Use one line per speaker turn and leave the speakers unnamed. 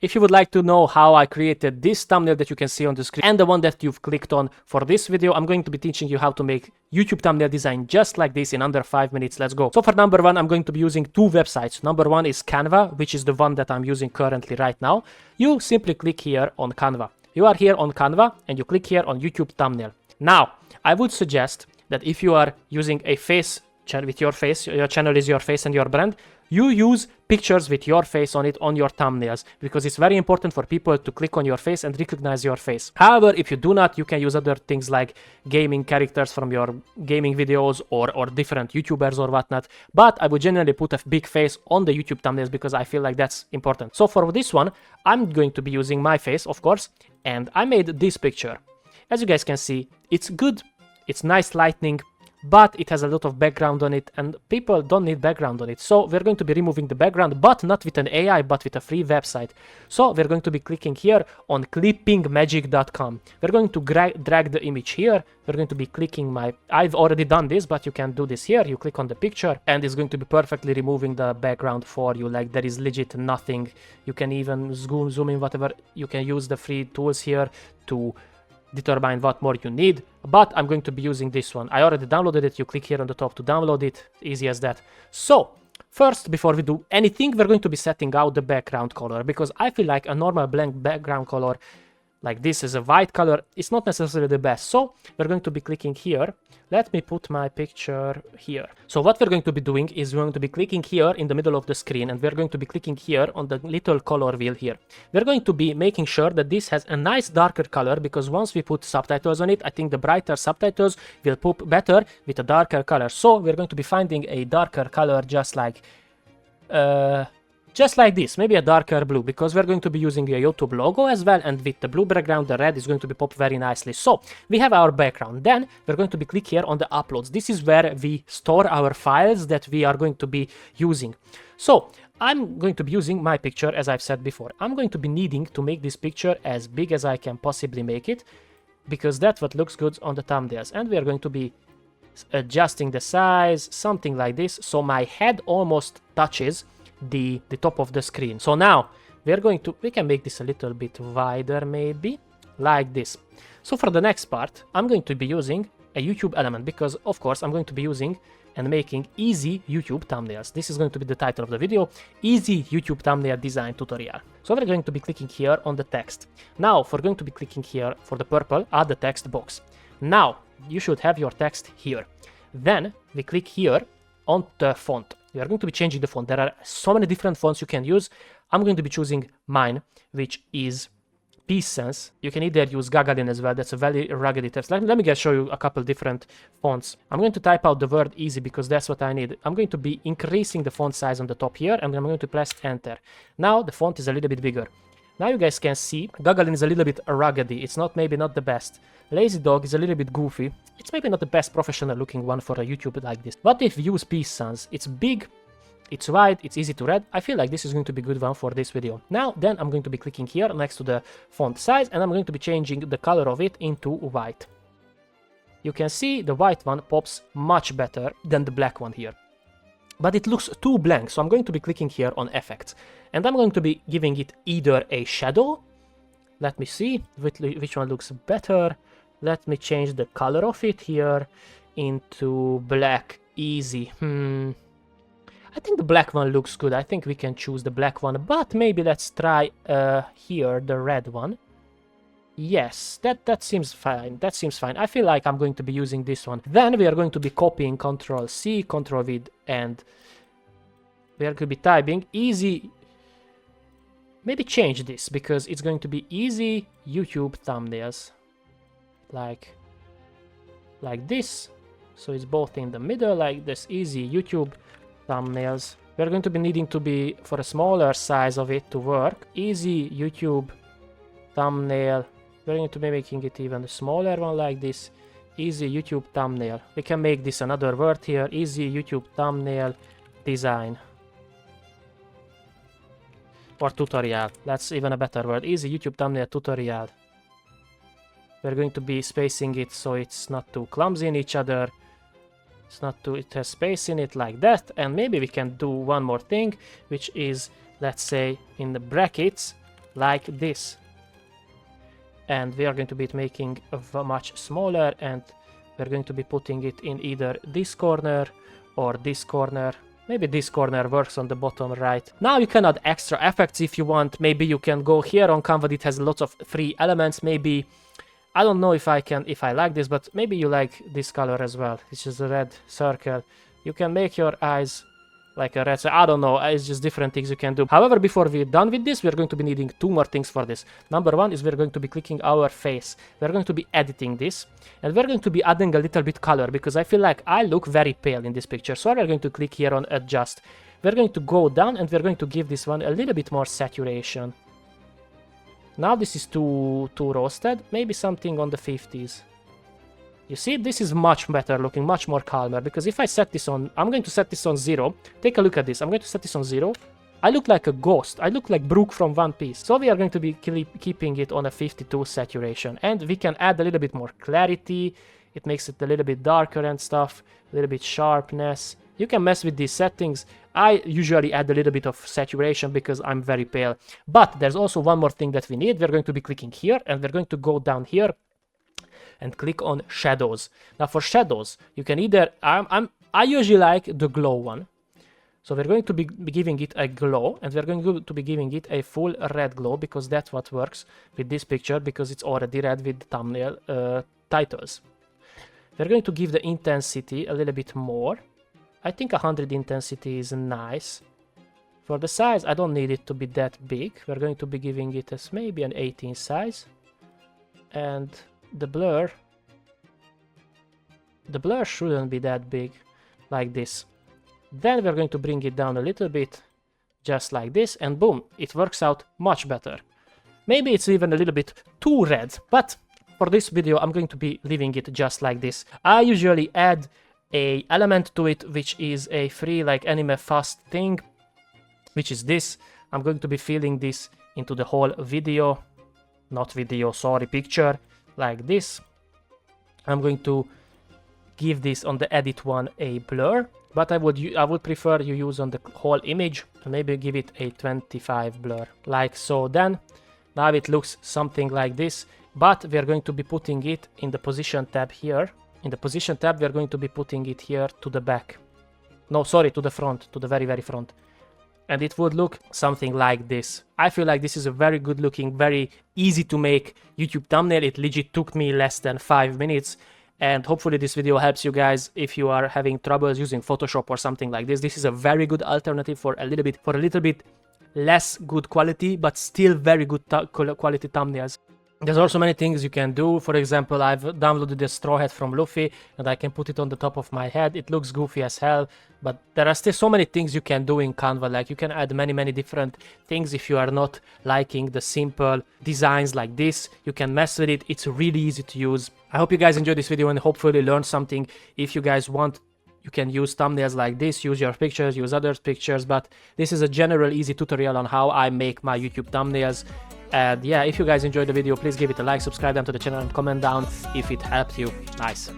If you would like to know how I created this thumbnail that you can see on the screen and the one that you've clicked on for this video, I'm going to be teaching you how to make YouTube thumbnail design just like this in under 5 minutes. Let's go. So for number one, I'm going to be using two websites. Number one is Canva, which is the one that I'm using currently right now. You simply click here on Canva. You are here on Canva and you click here on YouTube thumbnail. Now, I would suggest that if you are using a face with your face, your channel is your face and your brand, you use pictures with your face on it on your thumbnails, because it's very important for people to click on your face and recognize your face. However, if you do not, you can use other things like gaming characters from your gaming videos or different YouTubers or whatnot. But I would generally put a big face on the YouTube thumbnails because I feel like that's important. So for this one, I'm going to be using my face, of course, and I made this picture. As you guys can see, it's good, it's nice lighting, but it has a lot of background on it and people don't need background on it. So we're going to be removing the background, but not with an AI, but with a free website. So we're going to be clicking here on clippingmagic.com. We're going to drag the image here. We're going to be clicking I've already done this, but you can do this here. You click on the picture and it's going to be perfectly removing the background for you. Like there is legit nothing. You can even zoom in, whatever. You can use the free tools here to determine what more you need, but I'm going to be using this one. I already downloaded it. You click here on the top to download it. Easy as that. So first, before we do anything, we're going to be setting out the background color, because I feel like a normal blank background color like this is a white color, it's not necessarily the best. So we're going to be clicking here. Let me put my picture here. So what we're going to be doing is we're going to be clicking here in the middle of the screen, and we're going to be clicking here on the little color wheel here. We're going to be making sure that this has a nice darker color, because once we put subtitles on it, I think the brighter subtitles will pop better with a darker color. So we're going to be finding a darker color just like this, maybe a darker blue, because we're going to be using a YouTube logo as well, and with the blue background, the red is going to be popped very nicely. So we have our background. Then we're going to be click here on the uploads. This is where we store our files that we are going to be using. So I'm going to be using my picture, as I've said before. I'm going to be needing to make this picture as big as I can possibly make it, because that's what looks good on the thumbnails. And we are going to be adjusting the size, something like this, so my head almost touches the top of the screen. So now we can make this a little bit wider, maybe like this. So for the next part, I'm going to be using a YouTube element, because of course I'm going to be using and making easy YouTube thumbnails. This is going to be the title of the video, easy YouTube thumbnail design tutorial. So we're going to be clicking here on the text. Now we're going to be clicking here for the purple, add the text box. Now you should have your text here. Then we click here on the font. We are going to be changing the font. There are so many different fonts you can use. I'm going to be choosing mine, which is Peace Sense. You can either use Gagarin as well. That's a very rugged text. Let me just show you a couple different fonts. I'm going to type out the word easy because that's what I need. I'm going to be increasing the font size on the top here, and I'm going to press enter. Now the font is a little bit bigger. Now you guys can see Gagarin is a little bit ruggedy. It's maybe not the best. Lazy Dog is a little bit goofy. It's maybe not the best professional looking one for a YouTube like this. What if we use Peace Sense? It's big, it's wide, it's easy to read. I feel like this is going to be a good one for this video. Now then I'm going to be clicking here next to the font size, and I'm going to be changing the color of it into white. You can see the white one pops much better than the black one here. But it looks too blank, so I'm going to be clicking here on effects, and I'm going to be giving it either a shadow. Let me see which one looks better. Let me change the color of it here into black, easy. I think the black one looks good. I think we can choose the black one, but maybe let's try here the red one. Yes, that seems fine. That seems fine. I feel like I'm going to be using this one. Then we are going to be copying Ctrl-C, Ctrl-V, and we are going to be typing easy. Maybe change this, because it's going to be easy YouTube thumbnails. Like this. So it's both in the middle, like this, easy YouTube thumbnails. We're going to be needing to be for a smaller size of it to work. Easy YouTube thumbnail. We're going to be making it even a smaller one like this. Easy YouTube thumbnail. We can make this another word here. Easy YouTube thumbnail design. Or tutorial. That's even a better word. Easy YouTube thumbnail tutorial. We're going to be spacing it so it's not too clumsy in each other. It has space in it like that. And maybe we can do one more thing, which is, let's say, in the brackets, like this. And we are going to be making a much smaller, and we're going to be putting it in either this corner or this corner. Maybe this corner works on the bottom right. Now you can add extra effects if you want. Maybe you can go here on Canva. It has lots of free elements. Maybe, I don't know if I like this, but maybe you like this color as well. It's just a red circle. You can make your eyes like a red circle. I don't know. It's just different things you can do. However, before we're done with this, we're going to be needing two more things for this. Number one is we're going to be clicking our face. We're going to be editing this, and we're going to be adding a little bit color because I feel like I look very pale in this picture. So we're going to click here on adjust. We're going to go down and we're going to give this one a little bit more saturation. Now this is too roasted. Maybe something on the 50s. You see, this is much better looking, much more calmer, because if I set this on, I'm going to set this on 0. Take a look at this. I'm going to set this on 0. I look like a ghost. I look like Brooke from One Piece. So we are going to be keeping it on a 52 saturation, and we can add a little bit more clarity. It makes it a little bit darker and stuff, a little bit sharpness. You can mess with these settings. I usually add a little bit of saturation because I'm very pale. But there's also one more thing that we need. We're going to be clicking here, and we're going to go down here and click on shadows. Now for shadows, you can either, I usually like the glow one. So we're going to be giving it a glow, and we're going to be giving it a full red glow because that's what works with this picture, because it's already red with the thumbnail titles. We're going to give the intensity a little bit more. I think 100 intensity is nice. For the size, I don't need it to be that big. We're going to be giving it as maybe an 18 size. And the blur shouldn't be that big, like this. Then we're going to bring it down a little bit, just like this, and boom, it works out much better. Maybe it's even a little bit too red, but for this video I'm going to be leaving it just like this. I usually add a element to it, which is a free like anime fast thing, which is this. I'm going to be filling this into the whole video, not video, sorry, picture, like this. I'm going to give this on the edit one a blur, but I would prefer you use on the whole image, and maybe give it a 25 blur, like so. Then now it looks something like this, but we are going to be putting it in the position tab here. In the position tab we are going to be putting it here to the back. No, sorry, to the front, to the very, very front. And it would look something like this. I feel like this is a very good looking, very easy to make YouTube thumbnail. It legit took me less than 5 minutes. And hopefully this video helps you guys if you are having troubles using Photoshop or something like this. This is a very good alternative for a little bit less good quality, but still very good quality thumbnails. There's also many things you can do. For example, I've downloaded the straw hat from Luffy, and I can put it on the top of my head. It looks goofy as hell, but there are still so many things you can do in Canva. Like you can add many different things if you are not liking the simple designs like this. You can mess with it. It's really easy to use. I hope you guys enjoyed this video and hopefully learned something. If you guys want, you can use thumbnails like this, use your pictures, use others' pictures, but this is a general easy tutorial on how I make my YouTube thumbnails. And yeah, if you guys enjoyed the video, please give it a like, subscribe down to the channel, and comment down if it helped you. Nice.